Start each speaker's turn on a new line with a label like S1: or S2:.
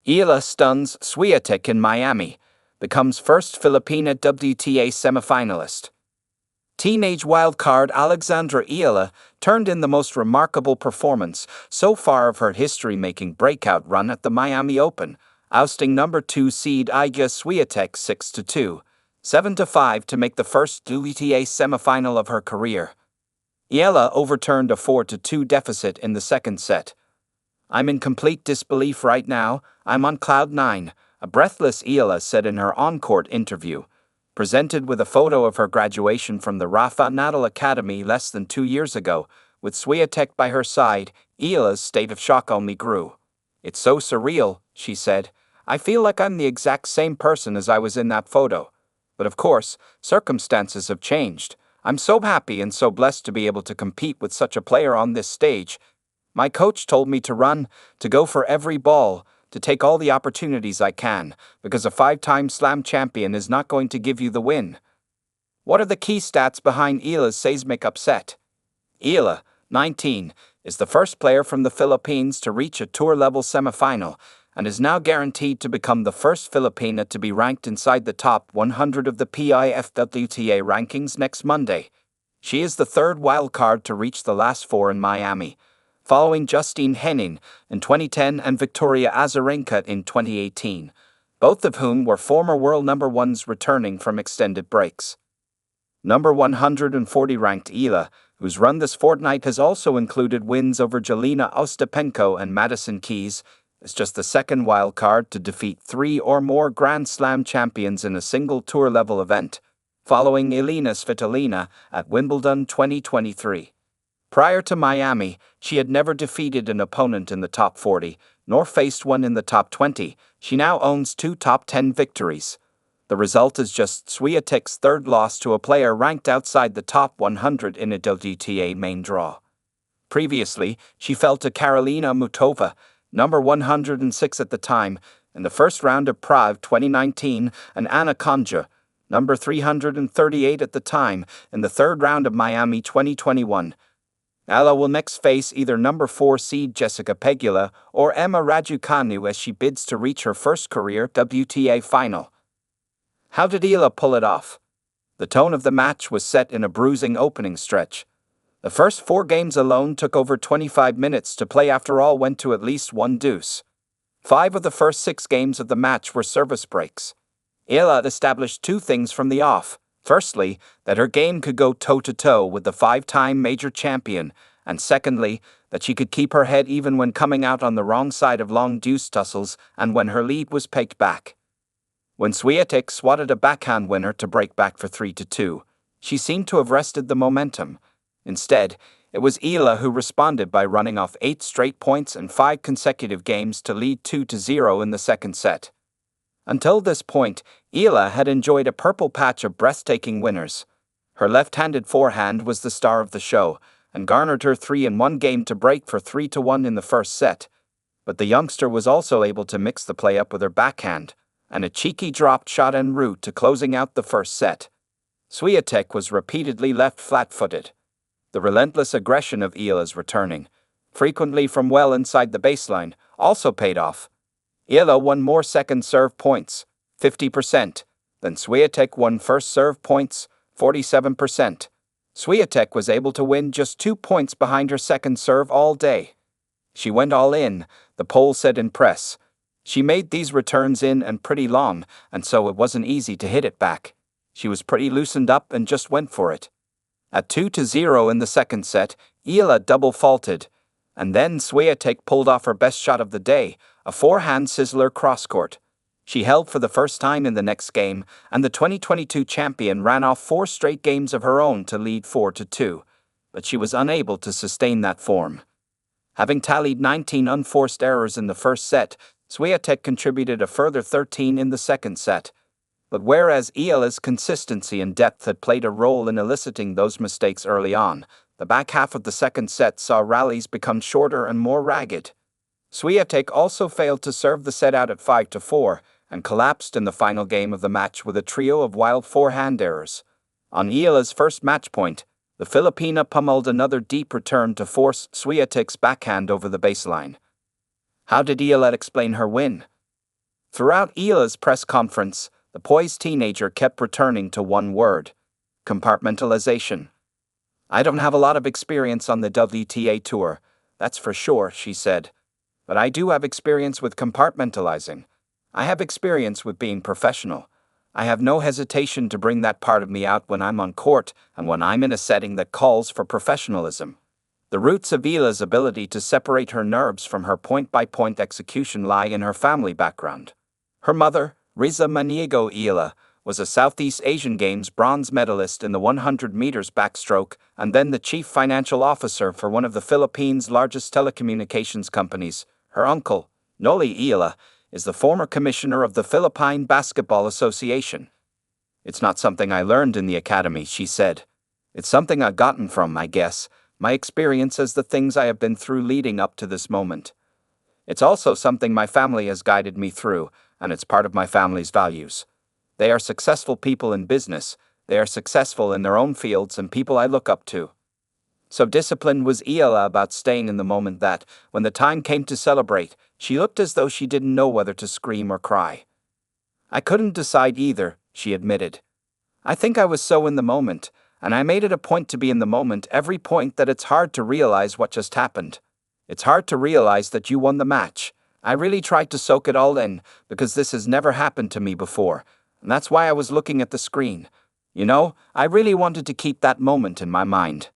S1: Eala stuns Swiatek in Miami, becomes first Filipina WTA semifinalist. Teenage wildcard Alexandra Eala turned in the most remarkable performance so far of her history-making breakout run at the Miami Open, ousting number 2 seed Iga Swiatek 6-2, 7-5 to make the first WTA semifinal of her career. Eala overturned a 4-2 deficit in the second set. "I'm in complete disbelief right now. I'm on cloud 9, a breathless Eala said in her on-court interview. Presented with a photo of her graduation from the Rafa Nadal Academy less than 2 years ago, with Swiatek by her side, Eala's state of shock only grew. "It's so surreal," she said. "I feel like I'm the exact same person as I was in that photo. But of course, circumstances have changed. I'm so happy and so blessed to be able to compete with such a player on this stage. My coach told me to run, to go for every ball, to take all the opportunities I can, because a 5-time slam champion is not going to give you the win." What are the key stats behind Eala's seismic upset? Eala, 19, is the first player from the Philippines to reach a tour-level semifinal, and is now guaranteed to become the first Filipina to be ranked inside the top 100 of the PIF WTA rankings next Monday. She is the third wildcard to reach the last 4 in Miami, following Justine Henin in 2010 and Victoria Azarenka in 2018, both of whom were former world number 1s returning from extended breaks. Number 140 ranked Eala, whose run this fortnight has also included wins over Jelena Ostapenko and Madison Keys, is just the second wildcard to defeat 3 or more Grand Slam champions in a single tour-level event, following Elina Svitolina at Wimbledon 2023. Prior to Miami, she had never defeated an opponent in the top 40, nor faced one in the top 20. She now owns 2 top 10 victories. The result is just Swiatek's third loss to a player ranked outside the top 100 in a WTA main draw. Previously, she fell to Karolina Muchova, number 106 at the time, in the first round of Prague 2019, and Anna Konjuh, number 338 at the time, in the third round of Miami 2021. Eala will next face either number 4 seed Jessica Pegula or Emma Raducanu as she bids to reach her first career WTA final. How did Eala pull it off? The tone of the match was set in a bruising opening stretch. The first 4 games alone took over 25 minutes to play, after all went to at least 1 deuce. 5 of the first 6 games of the match were service breaks. Eala established 2 things from the off. Firstly, that her game could go toe-to-toe with the 5-time major champion, and secondly, that she could keep her head even when coming out on the wrong side of long deuce tussles and when her lead was pegged back. When Swiatek swatted a backhand winner to break back for 3-2, she seemed to have wrested the momentum. Instead, it was Eala who responded by running off 8 straight points and 5 consecutive games to lead 2-0 in the second set. Until this point, Eala had enjoyed a purple patch of breathtaking winners. Her left-handed forehand was the star of the show, and garnered her 3-in-1 game to break for 3-1 in the first set. But the youngster was also able to mix the play up with her backhand, and a cheeky dropped shot en route to closing out the first set. Swiatek was repeatedly left flat-footed. The relentless aggression of Eala's returning, frequently from well inside the baseline, also paid off. Eala won more second serve points, 50%, than Swiatek won first serve points, 47%. Swiatek was able to win just 2 points behind her second serve all day. She went all in, the poll said in press. She made these returns in and pretty long, and so it wasn't easy to hit it back. She was pretty loosened up and just went for it. At 2-0 in the second set, Eala double faulted, and then Swiatek pulled off her best shot of the day, a forehand sizzler crosscourt. She held for the first time in the next game, and the 2022 champion ran off 4 straight games of her own to lead 4-2, but she was unable to sustain that form. Having tallied 19 unforced errors in the first set, Swiatek contributed a further 13 in the second set. But whereas Eala's consistency and depth had played a role in eliciting those mistakes early on, the back half of the second set saw rallies become shorter and more ragged. Swiatek also failed to serve the set out at 5-4 and collapsed in the final game of the match with a trio of wild forehand errors. On Eala's first match point, the Filipina pummeled another deep return to force Swiatek's backhand over the baseline. How did Eala explain her win? Throughout Eala's press conference, the poised teenager kept returning to one word: compartmentalization. "I don't have a lot of experience on the WTA tour, that's for sure," she said. "But I do have experience with compartmentalizing. I have experience with being professional. I have no hesitation to bring that part of me out when I'm on court and when I'm in a setting that calls for professionalism." The roots of Eala's ability to separate her nerves from her point-by-point execution lie in her family background. Her mother, Riza Maniego Eala, was a Southeast Asian Games bronze medalist in the 100 meters backstroke and then the chief financial officer for one of the Philippines' largest telecommunications companies. Her uncle, Noli Eala, is the former commissioner of the Philippine Basketball Association. "It's not something I learned in the academy," she said. "It's something I've gotten from, I guess, my experience as the things I have been through leading up to this moment. It's also something my family has guided me through, and it's part of my family's values. They are successful people in business, they are successful in their own fields and people I look up to." So disciplined was Eala about staying in the moment that, when the time came to celebrate, she looked as though she didn't know whether to scream or cry. "I couldn't decide either," she admitted. "I think I was so in the moment, and I made it a point to be in the moment every point that it's hard to realize what just happened. It's hard to realize that you won the match. I really tried to soak it all in, because this has never happened to me before, and that's why I was looking at the screen. You know, I really wanted to keep that moment in my mind."